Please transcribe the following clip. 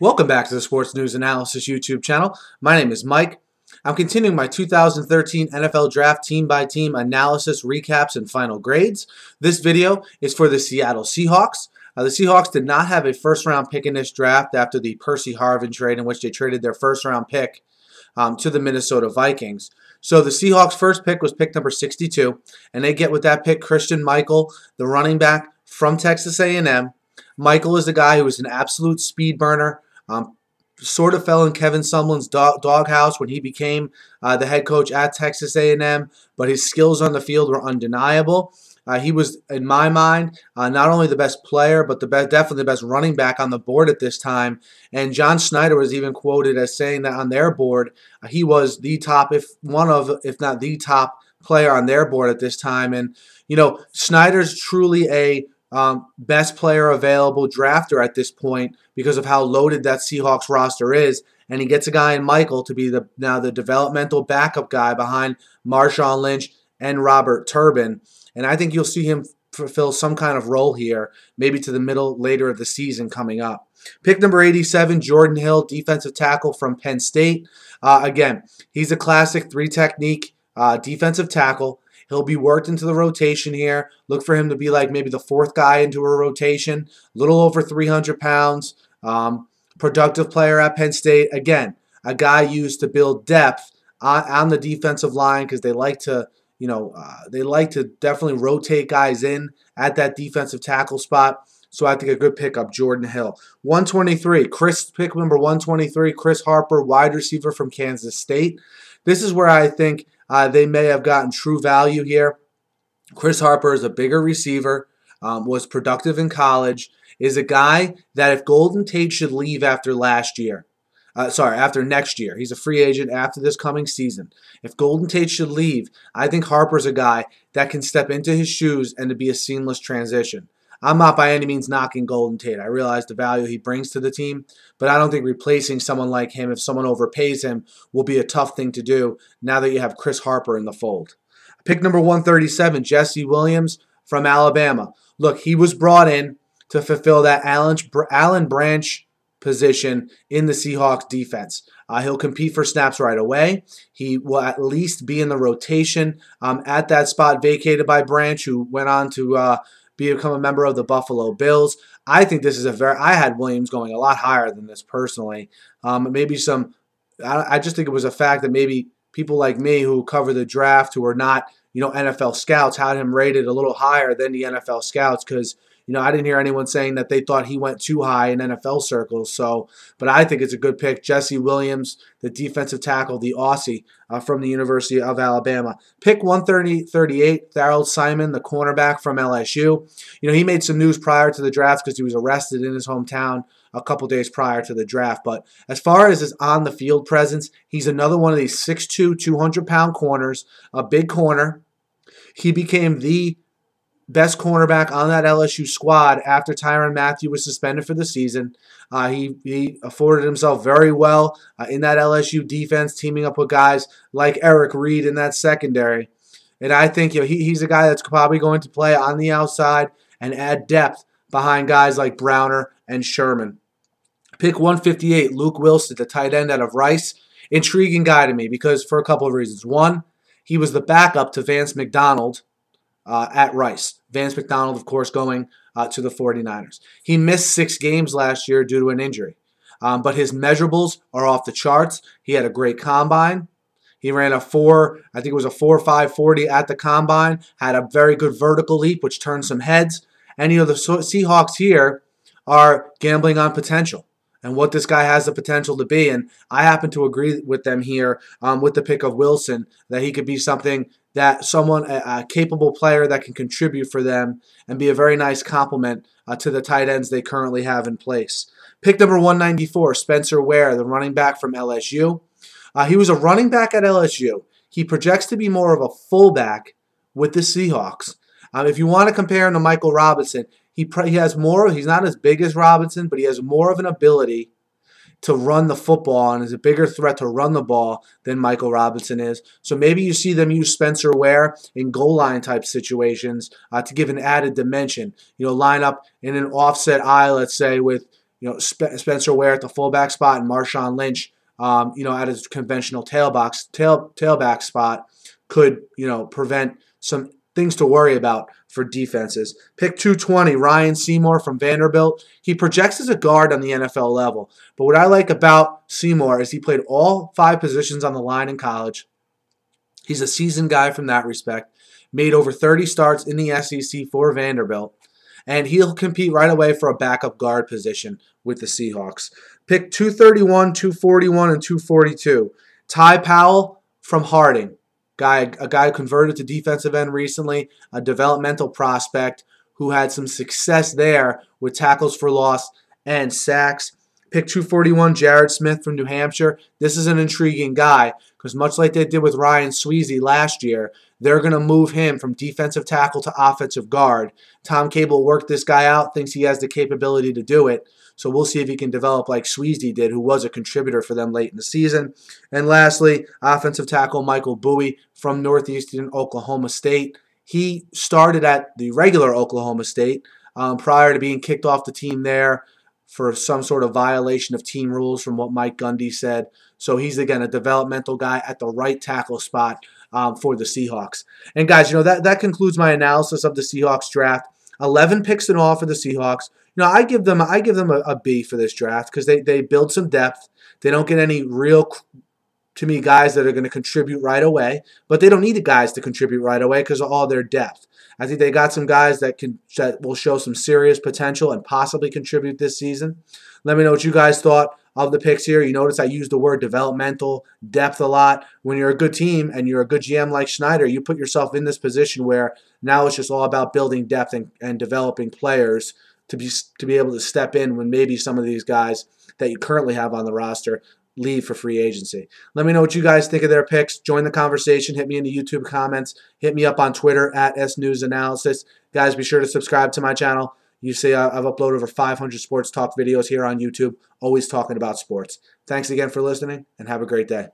Welcome back to the Sports News Analysis YouTube channel. My name is Mike. I'm continuing my 2013 NFL Draft team-by-team analysis, recaps, and final grades. This video is for the Seattle Seahawks. The Seahawks did not have a first-round pick in this draft after the Percy Harvin trade, in which they traded their first-round pick to the Minnesota Vikings. So the Seahawks' first pick was pick number 62, and they get with that pick Christine Michael, the running back from Texas A&M. Michael is the guy who was an absolute speed burner. Sort of fell in Kevin Sumlin's doghouse when he became the head coach at Texas A&M, but his skills on the field were undeniable. He was, in my mind, not only the best player, but definitely the best running back on the board at this time. And John Schneider was even quoted as saying that on their board, he was the top, if not the top player on their board at this time. And, you know, Schneider's truly a best player available drafter at this point because of how loaded that Seahawks roster is. And he gets a guy in Michael to be now the developmental backup guy behind Marshawn Lynch and Robert Turbin. And I think you'll see him fulfill some kind of role here, maybe to the later of the season coming up. Pick number 87, Jordan Hill, defensive tackle from Penn State. Again, he's a classic three-technique defensive tackle. He'll be worked into the rotation here. Look for him to be like maybe the fourth guy into a rotation. A little over 300 pounds. Productive player at Penn State. Again, a guy used to build depth on the defensive line because they like to, they like to definitely rotate guys in at that defensive tackle spot. So I think a good pickup, Jordan Hill. 123, pick number 123, Chris Harper, wide receiver from Kansas State. This is where I think they may have gotten true value here. Chris Harper is a bigger receiver, was productive in college, is a guy that if Golden Tate should leave after after next year, he's a free agent after this coming season. If Golden Tate should leave, I think Harper's a guy that can step into his shoes and to be a seamless transition. I'm not by any means knocking Golden Tate. I realize the value he brings to the team, but I don't think replacing someone like him, if someone overpays him, will be a tough thing to do now that you have Chris Harper in the fold. Pick number 137, Jesse Williams from Alabama. Look, he was brought in to fulfill that Alan Branch position in the Seahawks defense. He'll compete for snaps right away. He will at least be in the rotation at that spot vacated by Branch, who went on to become a member of the Buffalo Bills. I think this is I had Williams going a lot higher than this personally. I just think it was a fact that maybe people like me who cover the draft, who are not, NFL scouts, had him rated a little higher than the NFL scouts because, I didn't hear anyone saying that they thought he went too high in NFL circles. But I think it's a good pick. Jesse Williams, the defensive tackle, the Aussie from the University of Alabama. Pick 138, Tharold Simon, the cornerback from LSU. He made some news prior to the draft because he was arrested in his hometown a couple days prior to the draft. But as far as his on-the-field presence, he's another one of these 6'2", 200-pound corners, a big corner. He became the best cornerback on that LSU squad after Tyrann Mathieu was suspended for the season. He afforded himself very well in that LSU defense, teaming up with guys like Eric Reed in that secondary. And I think he's a guy that's probably going to play on the outside and add depth behind guys like Browner and Sherman. Pick 158, Luke Willson, the tight end out of Rice. Intriguing guy to me because for a couple of reasons. One, he was the backup to Vance McDonald at Rice. Vance McDonald, of course, going to the 49ers. He missed 6 games last year due to an injury. But his measurables are off the charts. He had a great combine. He ran I think it was a 4.5 40 at the combine. Had a very good vertical leap, which turned some heads. And, the Seahawks here are gambling on potential and what this guy has the potential to be. And I happen to agree with them here with the pick of Willson, that he could be a capable player that can contribute for them and be a very nice complement to the tight ends they currently have in place. Pick number 194, Spencer Ware, the running back from LSU. He was a running back at LSU. He projects to be more of a fullback with the Seahawks. If you want to compare him to Michael Robinson, he has more. He's not as big as Robinson, but he has more of an ability to run the football and is a bigger threat to run the ball than Michael Robinson is. So maybe you see them use Spencer Ware in goal line type situations to give an added dimension. Line up in an offset eye, let's say, with Spencer Ware at the fullback spot and Marshawn Lynch, at his conventional tailback spot could, prevent some things to worry about for defenses. Pick 220, Ryan Seymour from Vanderbilt. He projects as a guard on the NFL level. But what I like about Seymour is he played all 5 positions on the line in college. He's a seasoned guy from that respect. Made over 30 starts in the SEC for Vanderbilt. And he'll compete right away for a backup guard position with the Seahawks. Pick 231, 241, and 242. Powell from Harding. A guy who converted to defensive end recently, a developmental prospect who had some success there with tackles for loss and sacks. Pick 241, Jared Smith from New Hampshire. This is an intriguing guy because much like they did with Ryan Sweezy last year, they're going to move him from defensive tackle to offensive guard. Tom Cable worked this guy out, thinks he has the capability to do it. So we'll see if he can develop like Sweezy did, who was a contributor for them late in the season. And lastly, offensive tackle Michael Bowie from Northeastern Oklahoma State. He started at the regular Oklahoma State prior to being kicked off the team there for some sort of violation of team rules from what Mike Gundy said. So he's, again, a developmental guy at the right tackle spot for the Seahawks. And guys, that concludes my analysis of the Seahawks draft. 11 picks in all for the Seahawks. I give them a B for this draft because they build some depth. They don't get any real, to me, guys that are going to contribute right away, but they don't need the guys to contribute right away because of all their depth. I think they got some guys that will show some serious potential and possibly contribute this season. Let me know what you guys thought of the picks here. You notice I use the word developmental, depth a lot. When you're a good team and you're a good GM like Schneider, you put yourself in this position where now it's just all about building depth and developing players to be able to step in when maybe some of these guys that you currently have on the roster leave for free agency. Let me know what you guys think of their picks. Join the conversation. Hit me in the YouTube comments. Hit me up on Twitter at SNewsAnalysis. Guys, be sure to subscribe to my channel. You see I've uploaded over 500 sports talk videos here on YouTube, always talking about sports. Thanks again for listening, and have a great day.